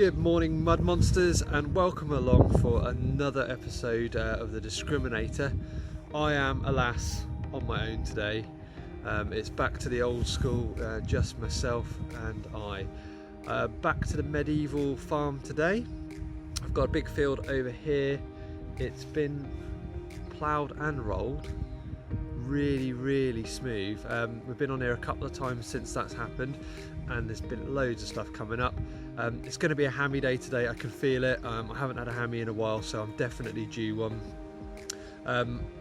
Good morning, mud monsters, and welcome along for another episode of the Discriminator. I am, alas, on my own today. It's back to the old school, just myself and I. Back to the medieval farm today. I've got a big field over here. It's been ploughed and rolled. Really smooth. We've been on here a couple of times since that's happened, and there's been loads of stuff coming up. It's going to be a hammy day today. I can feel it. I haven't had a hammy in a while, so I'm definitely due one.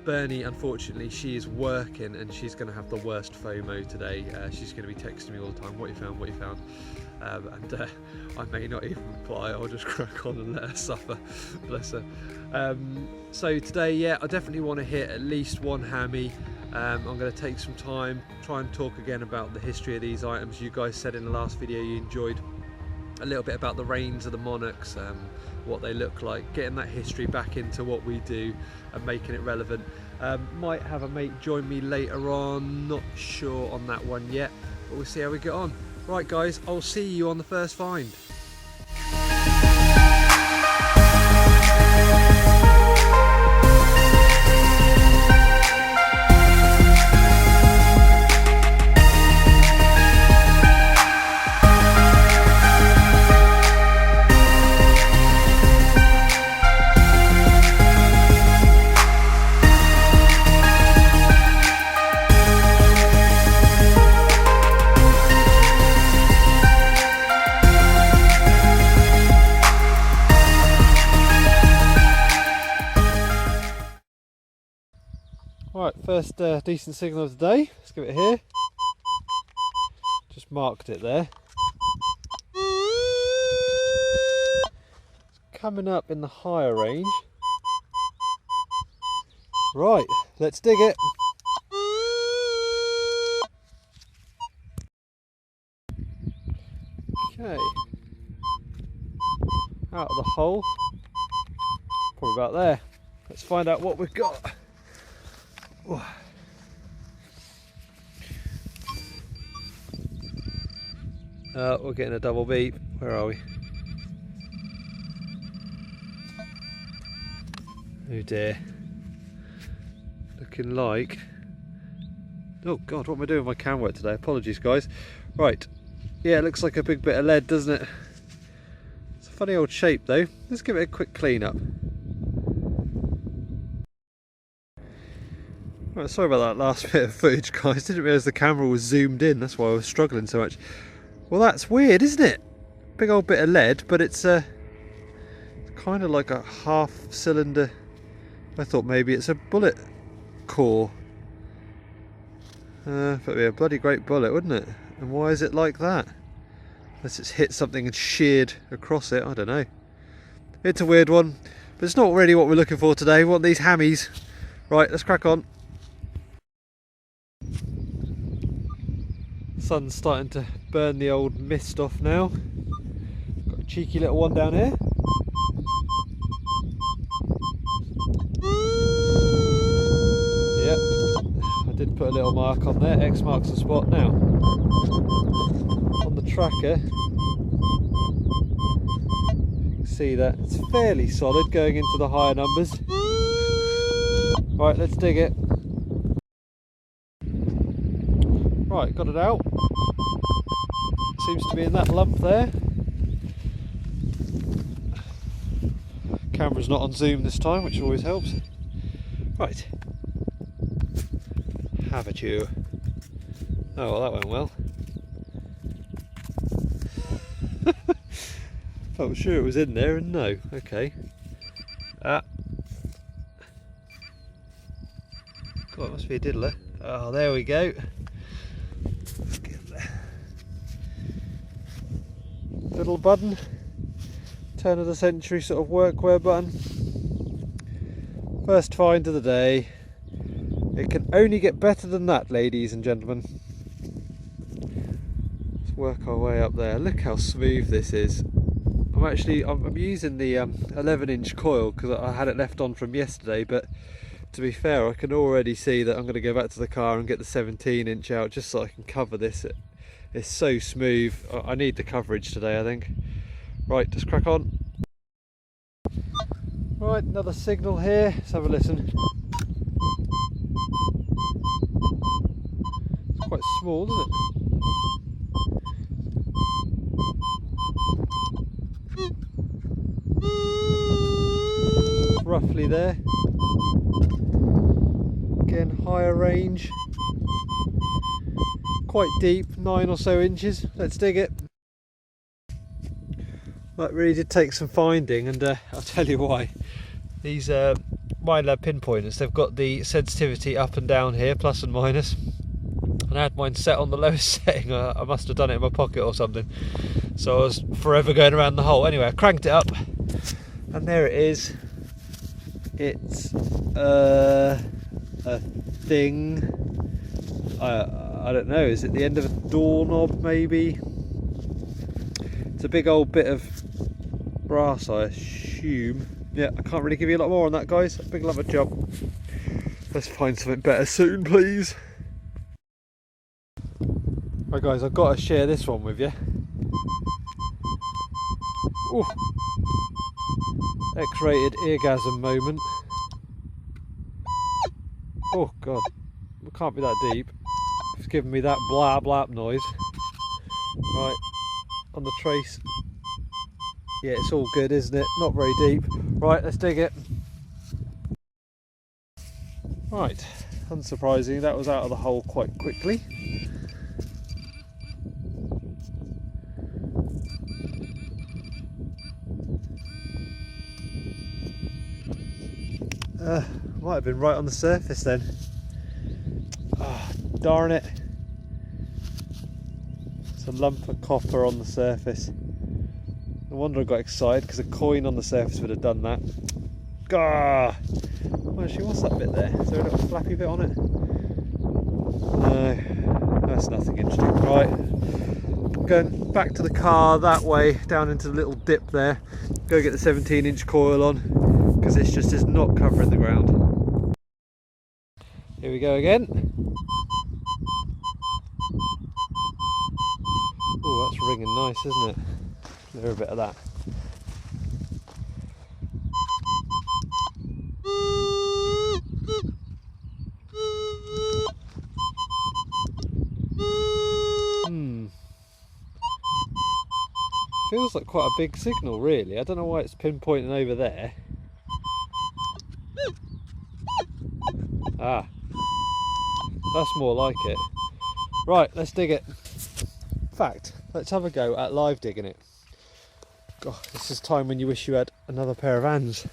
Bernie, unfortunately, she is working and she's going to have the worst FOMO today. She's going to be texting me all the time, what you found, and I may not even reply. I'll just crack on and let her suffer, bless her. So today, yeah, I definitely want to hit at least one hammy. I'm going to take some time, try and talk again about the history of these items. You guys said in the last video you enjoyed a little bit about the reigns of the monarchs, what they look like, getting that history back into what we do and making it relevant. Might have a mate join me later on, not sure on that one yet, but we'll see how we get on. Right guys, I'll see you on the first find. Right, first decent signal of the day. Let's give it here. Just marked it there. It's coming up in the higher range. Right, let's dig it. Okay. Out of the hole. Probably about there. Let's find out what we've got. We're getting a double beep. Where are we? Oh dear. Looking like... Oh god, what am I doing with my cam work today? Apologies guys. Right. Yeah, it looks like a big bit of lead, doesn't it? It's a funny old shape though. Let's give it a quick clean up. Right, sorry about that last bit of footage guys, didn't realise the camera was zoomed in, that's why I was struggling so much. Well that's weird, isn't it? Big old bit of lead, but it's kind of like a half cylinder. I thought maybe it's a bullet core. But it'd be a bloody great bullet, wouldn't it? And why is it like that? Unless it's hit something and sheared across it, I don't know. It's a weird one, but it's not really what we're looking for today. We want these hammies. Right, let's crack on. Sun's starting to burn the old mist off now. Got a cheeky little one down here. Yep, I did put a little mark on there. X marks the spot. Now on the tracker you can see that it's fairly solid going into the higher numbers. Right, let's dig it. Right, got it out. Seems to be in that lump there. Camera's not on zoom this time, which always helps. Right. Have a chew. Oh, well, that went well. Felt sure it was in there, and no. Okay. God, it must be a diddler. Oh, there we go. Let's get there. Little button. Turn of the century sort of workwear button. First find of the day. It can only get better than that, ladies and gentlemen. Let's work our way up there. Look how smooth this is. I'm using the 11-inch coil because I had it left on from yesterday, but to be fair, I can already see that I'm going to go back to the car and get the 17-inch out just so I can cover this. It's so smooth. I need the coverage today, I think. Right, just crack on. Right, another signal here. Let's have a listen. It's quite small, isn't it? Roughly there. Again, higher range. Quite deep, 9 or so inches. Let's dig it. That really did take some finding, and I'll tell you why. These MineLab pinpointers, they've got the sensitivity up and down here, plus and minus. And I had mine set on the lowest setting. I must have done it in my pocket or something. So I was forever going around the hole. Anyway, I cranked it up, and there it is. It's a thing. I don't know, is it the end of a doorknob maybe? It's a big old bit of brass, I assume. Yeah, I can't really give you a lot more on that, guys. Big love a job. Let's find something better soon, please. Right guys, I've got to share this one with you. Ooh. X-rated eargasm moment. Oh god, it can't be that deep. It's giving me that blah blah noise. Right, on the trace. Yeah, it's all good, isn't it? Not very deep. Right, let's dig it. Right, unsurprisingly, that was out of the hole quite quickly. Might have been right on the surface then. Oh, darn it. It's a lump of copper on the surface. No wonder I got excited, because a coin on the surface would have done that. Gah! Well, actually, what's that bit there? Is there a little flappy bit on it? No, that's nothing interesting. Right, going back to the car that way, down into the little dip there. Go get the 17-inch coil on, because this just is not covering the ground. Here we go again. Oh, that's ringing nice, isn't it? Clear a bit of that. Feels like quite a big signal, really. I don't know why it's pinpointing over there. Ah, that's more like it. Right, let's dig it. In fact, let's have a go at live digging it. God, this is time when you wish you had another pair of hands.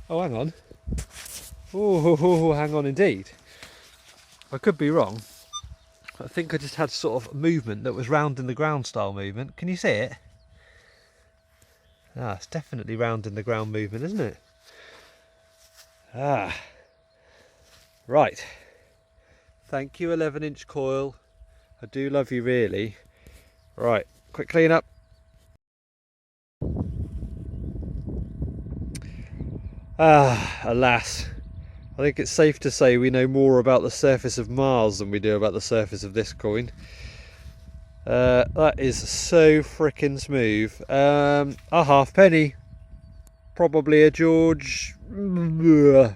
Oh, hang on. Oh, hang on indeed. I could be wrong. I think I just had sort of movement that was round in the ground style movement. Can you see it? Ah, it's definitely round in the ground movement, isn't it? Ah. Right. Thank you, 11-inch coil. I do love you, really. Right, quick clean up. Ah, alas. I think it's safe to say we know more about the surface of Mars than we do about the surface of this coin. That is so frickin' smooth. A halfpenny. Probably a George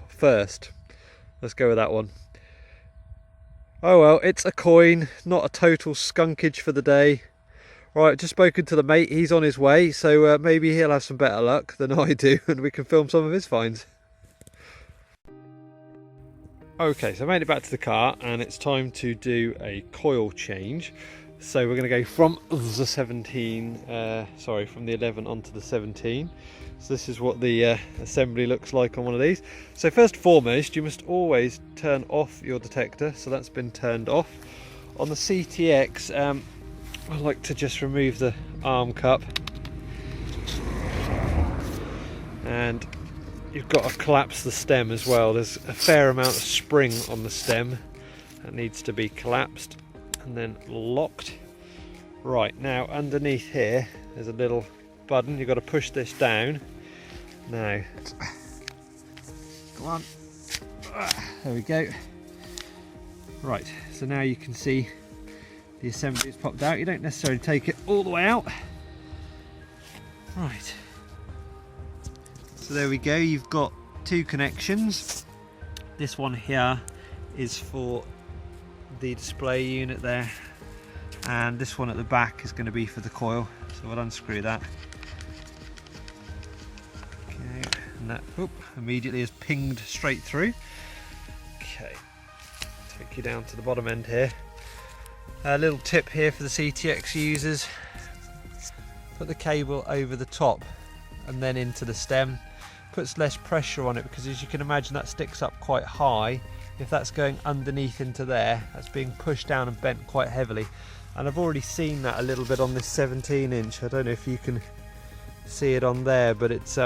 first. Let's go with that one. Oh well, it's a coin, not a total skunkage for the day. Right, just spoken to the mate, he's on his way, so maybe he'll have some better luck than I do and we can film some of his finds. Okay, so I made it back to the car and it's time to do a coil change. So we're going to go from the 17, from the 11 onto the 17. So this is what the assembly looks like on one of these. So first and foremost, you must always turn off your detector. So that's been turned off. On the CTX, I like to just remove the arm cup. And you've got to collapse the stem as well. There's a fair amount of spring on the stem that needs to be collapsed and then locked. Right, now underneath here there's a little button. You've got to push this down. Now, go on. There we go. Right, so now you can see the assembly is popped out. You don't necessarily take it all the way out. Right, so there we go, you've got two connections. This one here is for the display unit there, and this one at the back is going to be for the coil. So we'll unscrew that. Okay, and that immediately is pinged straight through. Okay, take you down to the bottom end here. A little tip here for the CTX users: put the cable over the top and then into the stem. Puts less pressure on it, because as you can imagine that sticks up quite high. If that's going underneath into there, that's being pushed down and bent quite heavily. And I've already seen that a little bit on this 17 inch. I don't know if you can see it on there, but it's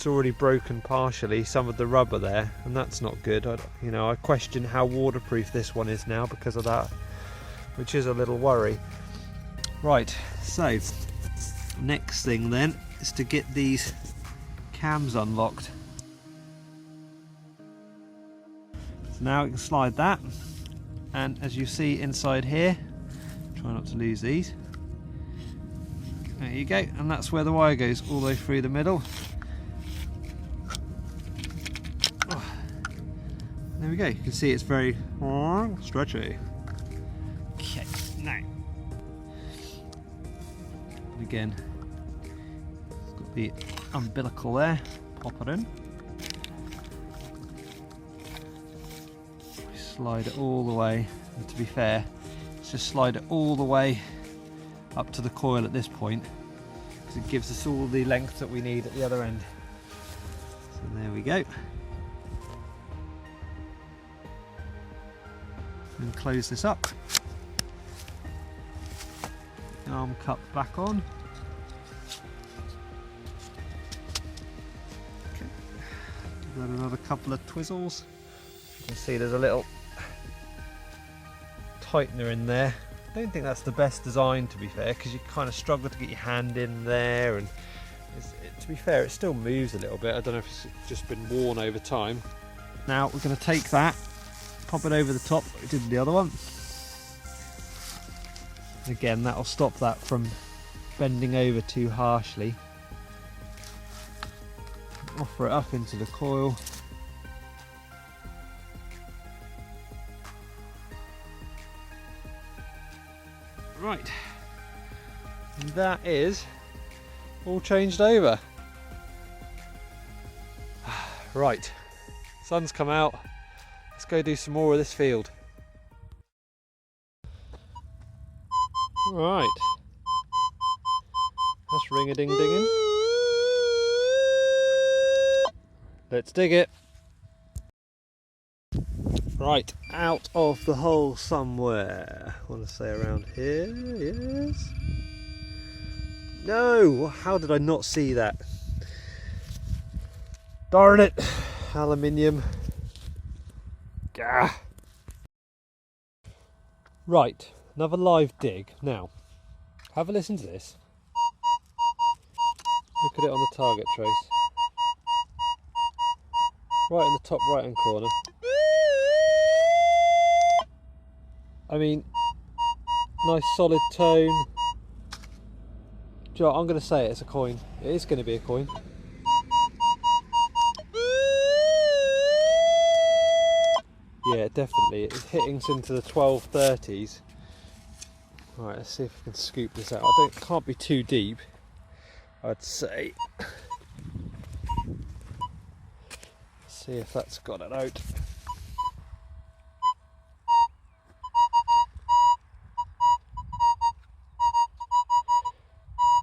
already broken partially, some of the rubber there, and that's not good. I question how waterproof this one is now because of that, which is a little worry. Right, so next thing then is to get these cams unlocked. So now we can slide that, and as you see inside here, try not to lose these. There you go, and that's where the wire goes, all the way through the middle. Oh, there we go, you can see it's very stretchy. Okay, now, and again, it's got the umbilical there, pop it in, slide it all the way, and to be fair, let's just slide it all the way up to the coil at this point, because it gives us all the length that we need at the other end. So there we go, and close this up, arm cup back on. Got another couple of twizzles. You can see there's a little tightener in there. I don't think that's the best design, to be fair, because you kind of struggle to get your hand in there, and to be fair, it still moves a little bit. I don't know if it's just been worn over time. Now we're going to take that, pop it over the top like we did with the other one. Again, that'll stop that from bending over too harshly. Offer it up into the coil. Right, and that is all changed over. Right, sun's come out, let's go do some more of this field. Right, that's ring-a-ding-dinging. Let's dig it. Right, out of the hole somewhere. I want to say around here, yes. No, how did I not see that? Darn it, aluminium. Gah. Right, another live dig. Now, have a listen to this. Look at it on the target trace. Right in the top right hand corner. I mean, nice solid tone. Joe, I'm going to say it's a coin. It is going to be a coin. Yeah, definitely. It's hitting into the 1230s. Right, let's see if we can scoop this out. It can't be too deep, I'd say. See if that's got it out.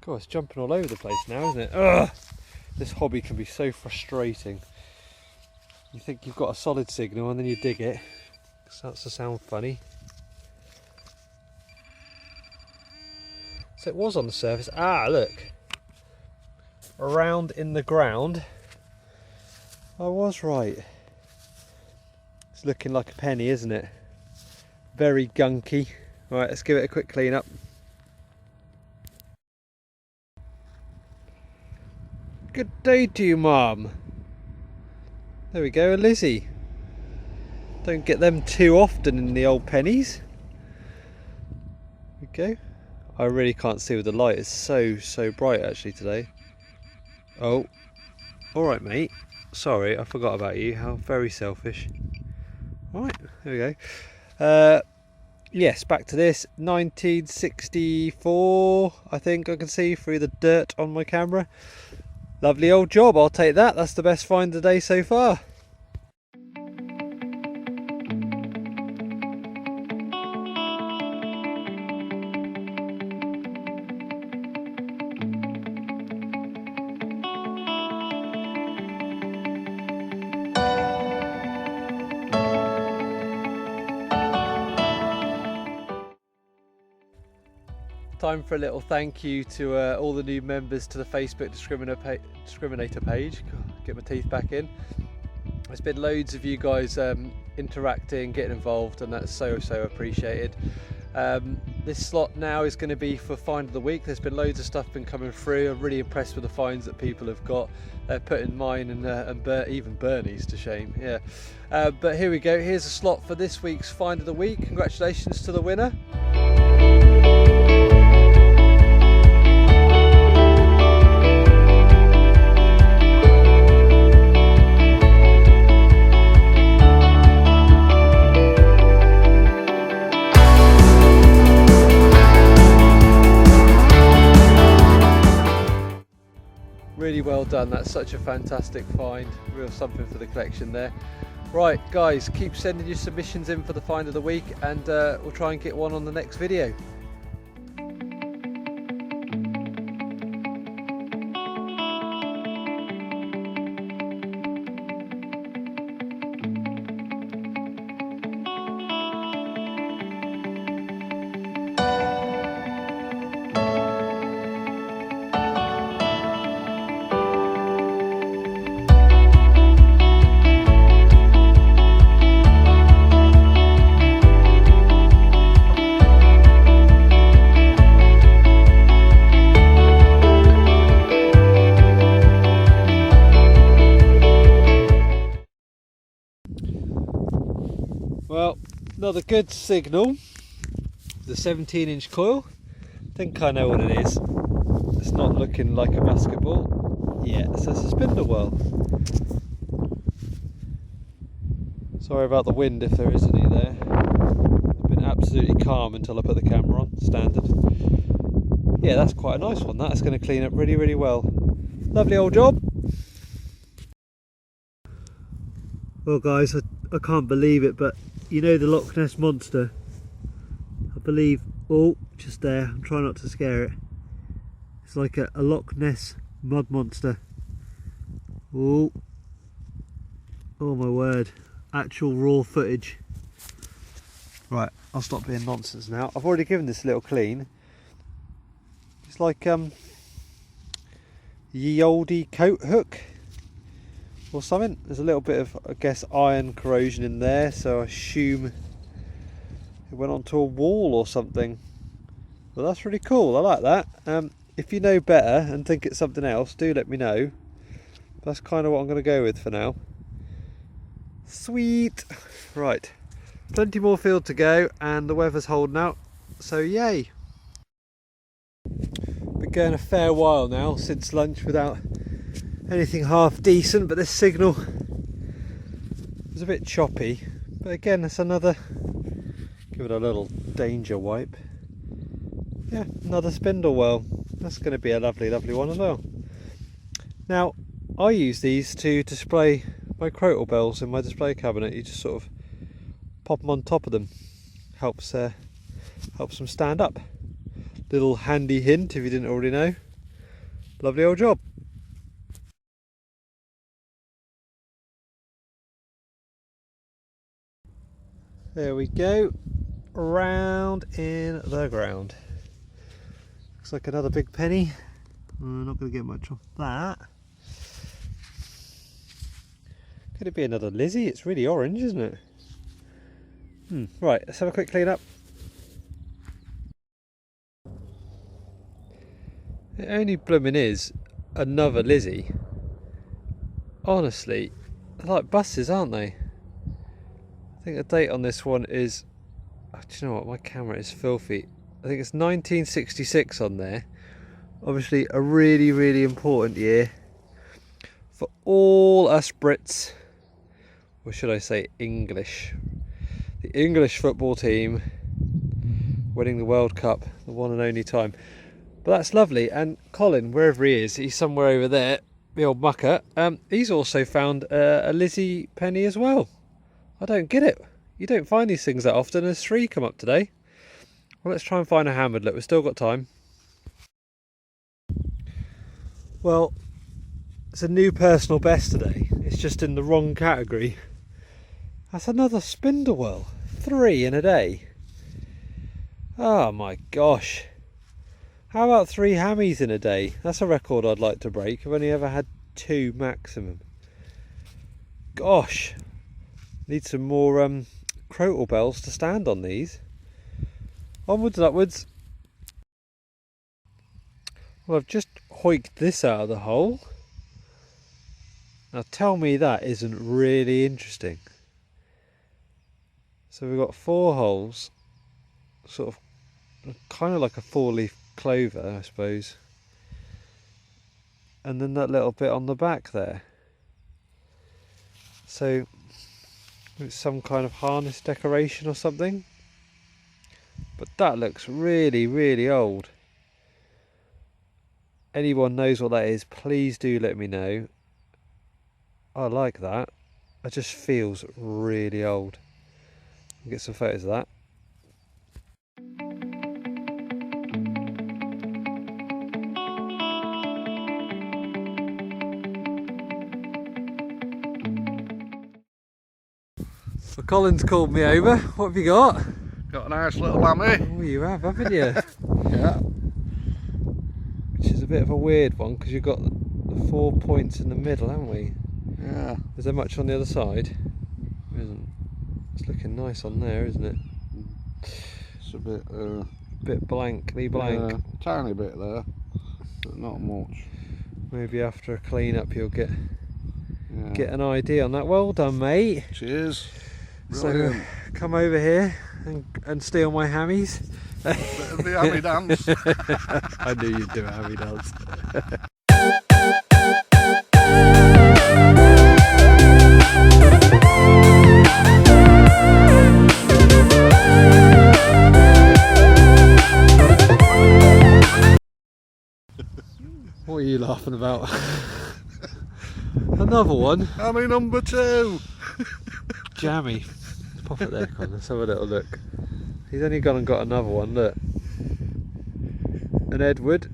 God, it's jumping all over the place now, isn't it? Ugh! This hobby can be so frustrating. You think you've got a solid signal and then you dig it. It starts to sound funny. So it was on the surface. Ah, look! Around in the ground. I was right. It's looking like a penny, isn't it? Very gunky. Right, let's give it a quick clean up. Good day to you, Mum. There we go, a Lizzie. Don't get them too often in the old pennies. There we go. I really can't see with the light. It's so bright actually today. Oh, alright mate. Sorry, I forgot about you. How very selfish. Right, there we go. Yes, back to this. 1964, I think I can see through the dirt on my camera. Lovely old job, I'll take that. That's the best find of the day so far. Time for a little thank you to all the new members to the Facebook Discriminator page. Get my teeth back in. There's been loads of you guys interacting, getting involved, and that's so appreciated. This slot now is going to be for Find of the Week. There's been loads of stuff been coming through. I'm really impressed with the finds that people have got. They're putting mine and even Bernie's to shame. Yeah, but here we go. Here's a slot for this week's Find of the Week. Congratulations to the winner. Really well done, that's such a fantastic find, real something for the collection there. Right guys, keep sending your submissions in for the find of the week, and we'll try and get one on the next video. Well, another good signal. The 17-inch coil. I think I know what it is. It's not looking like a musket ball. Yeah, so it's a spindle well. Sorry about the wind if there is any there. It's been absolutely calm until I put the camera on, standard. Yeah, that's quite a nice one. That's going to clean up really well. Lovely old job. Well guys, I can't believe it, but you know the Loch Ness Monster? I believe, oh, just there, I'm trying not to scare it. It's like a Loch Ness mud monster. Oh, oh my word, actual raw footage. Right, I'll stop being nonsense now. I've already given this a little clean. It's like ye olde coat hook or something. There's a little bit of, I guess, iron corrosion in there, so I assume it went onto a wall or something. Well, that's really cool, I like that. If you know better and think it's something else, do let me know. That's kind of what I'm going to go with for now. Sweet. Right, plenty more field to go and the weather's holding out, so yay. Been going a fair while now since lunch without anything half decent, but this signal is a bit choppy. But again, it's another, give it a little danger wipe. Yeah, another spindle well. That's going to be a lovely one as well. Now, I use these to display my crotal bells in my display cabinet. You just sort of pop them on top of them. Helps them stand up. Little handy hint if you didn't already know. Lovely old job. There we go, round in the ground. Looks like another big penny. I'm not going to get much off that. Could it be another Lizzie? It's really orange, isn't it? Right, let's have a quick clean up. It only blooming is another Lizzie. Honestly, they're like buses, aren't they? I think the date on this one is, oh, do you know what, my camera is filthy. I think it's 1966 on there. Obviously a really important year. for all us Brits, or should I say English, the English football team winning the World Cup, the one and only time. But that's lovely. And Colin, wherever he is, he's somewhere over there, the old mucker, he's also found a Lizzie penny as well. I don't get it. You don't find these things that often. There's 3 come up today. Well, let's try and find a hammered. Look, we've still got time. Well, it's a new personal best today. It's just in the wrong category. That's another spindlewhirl. 3 in a day. Oh my gosh. How about 3 hammies in a day? That's a record I'd like to break. I've only ever had 2 maximum. Gosh. Need some more crotal bells to stand on these. Onwards and upwards. Well, I've just hoiked this out of the hole. Now tell me that isn't really interesting. So we've got 4 holes, sort of kind of like a 4-leaf clover, I suppose. And then that little bit on the back there. So it's some kind of harness decoration or something. But that looks really, really old. Anyone knows what that is, please do let me know. I like that. It just feels really old. I'll get some photos of that. Well, Colin's called me over. What have you got? Got a nice little lammy. Oh, you have, haven't you? Yeah. Which is a bit of a weird one because you've got the 4 points in the middle, haven't we? Yeah. Is there much on the other side? There isn't. It's looking nice on there, isn't it? It's a bit blankly blank. Yeah, tiny bit there, but not much. Maybe after a clean up you'll get Yeah. an idea on that. Well done, mate. Cheers. So Brilliant. come over here and steal my hammies. Bit of the hammy dance. I knew you'd do a hammy dance. What are you laughing about? Another one? Hammy number 2. Jammy. Let's pop it there, Colin. Let's have a little look. He's only gone and got another one, look. An Edward.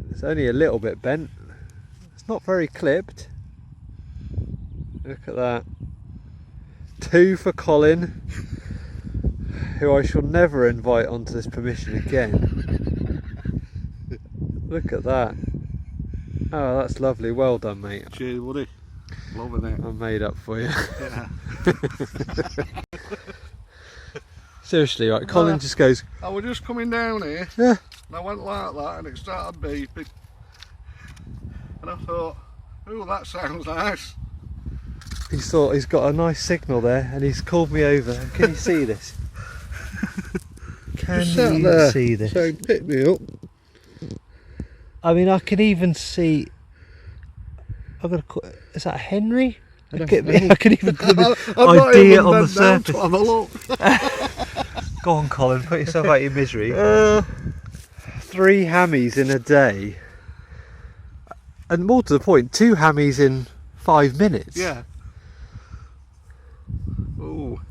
It's only a little bit bent. It's not very clipped. Look at that. 2 for Colin, who I shall never invite onto this permission again. Look at that. Oh, that's lovely. Well done, mate. Cheers, buddy. Loving it. I'm made up for you. Yeah. Seriously, right, Colin just goes, I was just coming down here, yeah. and I went like that, and it started beeping. And I thought, oh, that sounds nice. He's thought he's got a nice signal there, and he's called me over. Can you see this? Can you see this? So pick me up. I mean, I can even see. I'm gonna call. Is that Henry? I can even call him idea on the surface. Have a look. Go on, Colin. Put yourself out of your misery. 3 hammies in a day, and more to the point, 2 hammies in 5 minutes. Yeah. Oh,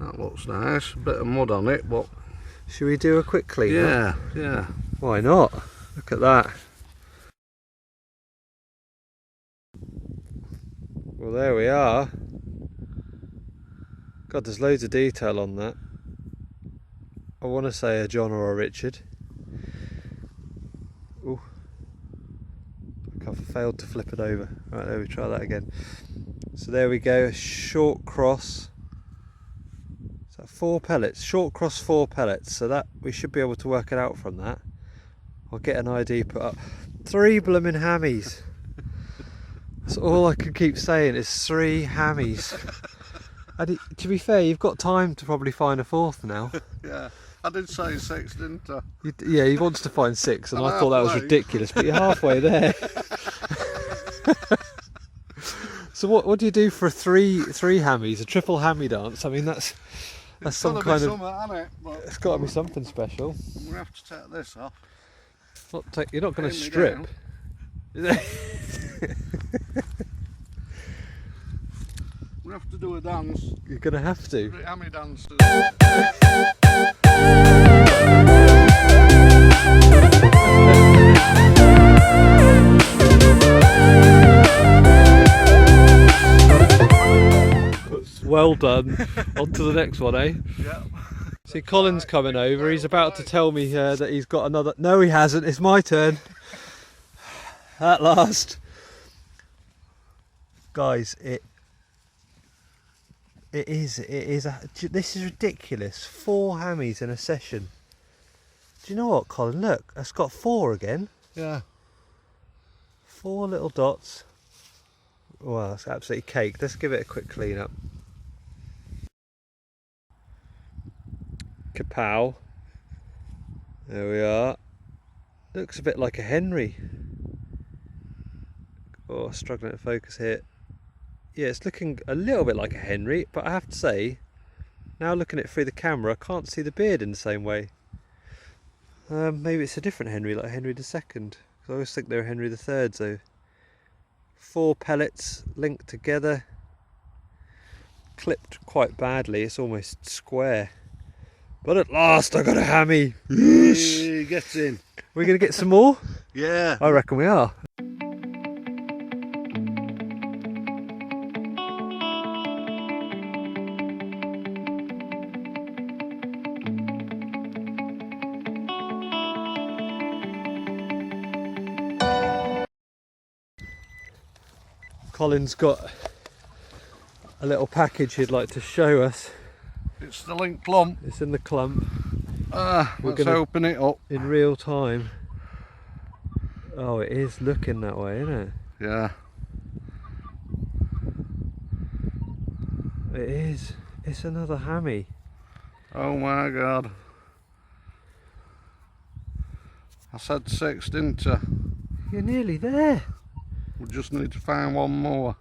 that looks nice. A bit of mud on it, but Should we do a quick clean? yeah, yeah. Why not? Look at that. Well, there we are. God, there's loads of detail on that. I want to say a John or a Richard. Ooh. I've failed to flip it over. Right, there we try that again. So there we go, a short cross. Is that 4 pellets? Short cross 4 pellets. So that we should be able to work it out from that. I'll get an ID put up. 3 blooming hammies. That's all I can keep saying is 3 hammies. And to be fair, you've got time to probably find a 4th now. Yeah, I did say 6, didn't I? Yeah, he wants to find 6, and I thought that was ridiculous, but you're halfway there. So what do you do for three hammies, a triple hammy dance? I mean that's some kind of. It's got to be something special. I'm gonna have to take this off. You're not going to Pin me strip. down. We have to do a dance. You're going to have to. Hammy dances. Well done. On to the next one, eh? Yeah. See, Colin's coming over. He's about to tell me that he's got another. No, he hasn't. It's my turn. At last, guys. This is ridiculous. 4 hammies in a session. Do you know what, Colin? Look, it's got 4 again. Yeah. 4 little dots. Wow, that's absolutely caked. Let's give it a quick clean up. Kapow. There we are. Looks a bit like a Henry. Oh, struggling to focus here. Yeah, it's looking a little bit like a Henry, but I have to say, now looking at it through the camera, I can't see the beard in the same way. Maybe it's a different Henry, like Henry II. Because I always think they were Henry III, so 4 pellets linked together. Clipped quite badly, it's almost square. But at last I got a hammy. He gets in. We're going to get some more? Yeah. I reckon we are. Colin's got a little package he'd like to show us. It's the link clump. It's in the clump. Let's open it up. In real time. Oh, it is looking that way, isn't it? Yeah. It is. It's another hammy. Oh my god. I said 6, didn't I? You're nearly there. We just need to find one more.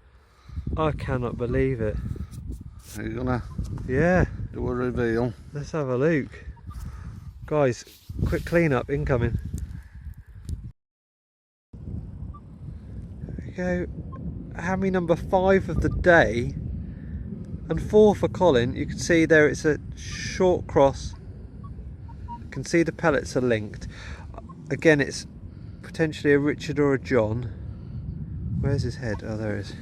I cannot believe it. Are you gonna Yeah. do a reveal? Let's have a look. Guys, quick clean up incoming. There we go. Hammy number 5 of the day. And 4 for Colin. You can see there it's a short cross. You can see the pellets are linked. Again, it's potentially a Richard or a John. Where's his head? Oh, there it is.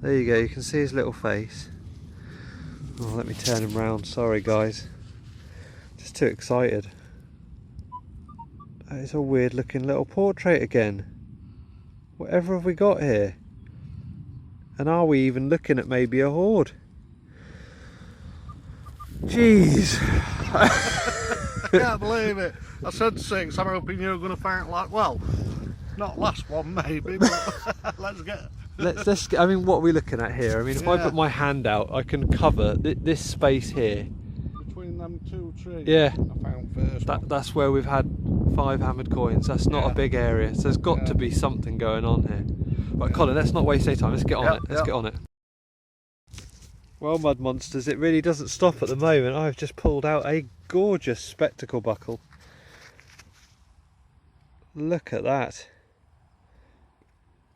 There you go, you can see his little face. Oh, let me turn him round. Sorry guys. Just too excited. That is a weird looking little portrait again. Whatever have we got here? And are we even looking at maybe a Hoard? Jeez. I can't believe it. I said 6, I'm hoping you're going to find like, well, not last one maybe, but let's I mean, what are we looking at here? I mean, if I put my hand out, I can cover this space here. Between them 2 trees. Yeah. I found first. That's where we've had 5 hammered coins. That's not a big area, so there's got to be something going on here. Right, Colin, let's not waste any time. Let's get on it. Let's get on it. Well, mud monsters, it really doesn't stop at the moment. I've just pulled out a gorgeous spectacle buckle. Look at that.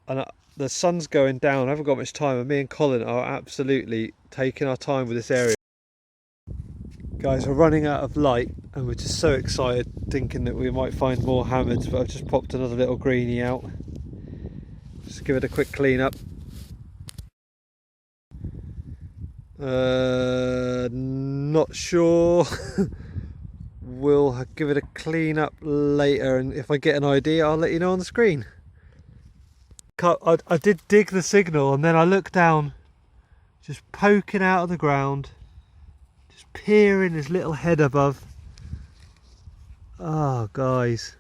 And the sun's going down. I haven't got much time, and me and Colin are absolutely taking our time with this area. Guys, we're running out of light and we're just so excited thinking that we might find more hammered, but I've just popped another little greenie out. Just give it a quick clean up. Not sure. We'll give it a clean up later, and if I get an idea I'll let you know on the screen. I did dig the signal, and then I looked down, just poking out of the ground, just peering his little head above. Oh guys.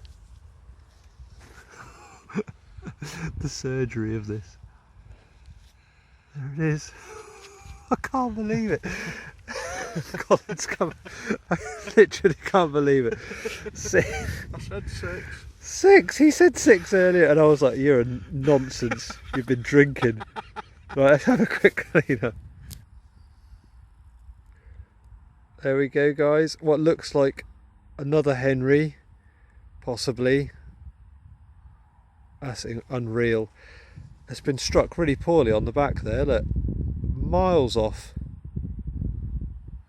The surgery of this. There it is. I can't believe it. Colin's come. I literally can't believe it. I said 6. 6. He said 6 earlier, and I was like, "You're a nonsense. You've been drinking." Right, let's have a quick clean up. There we go, guys. What looks like another Henry, possibly. That's unreal. It's been struck really poorly on the back there. Look, miles off.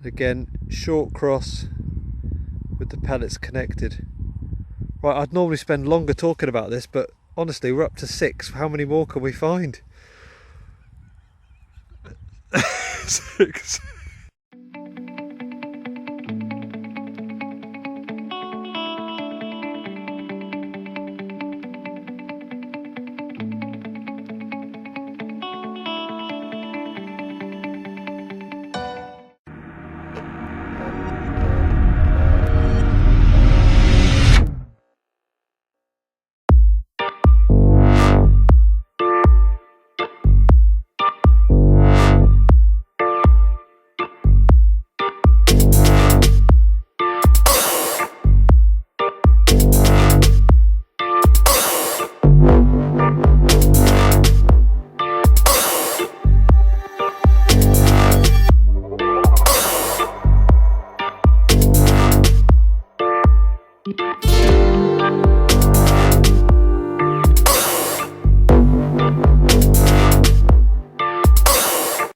Again, short cross with the pellets connected. Right, I'd normally spend longer talking about this, but honestly, we're up to 6. How many more can we find? 6.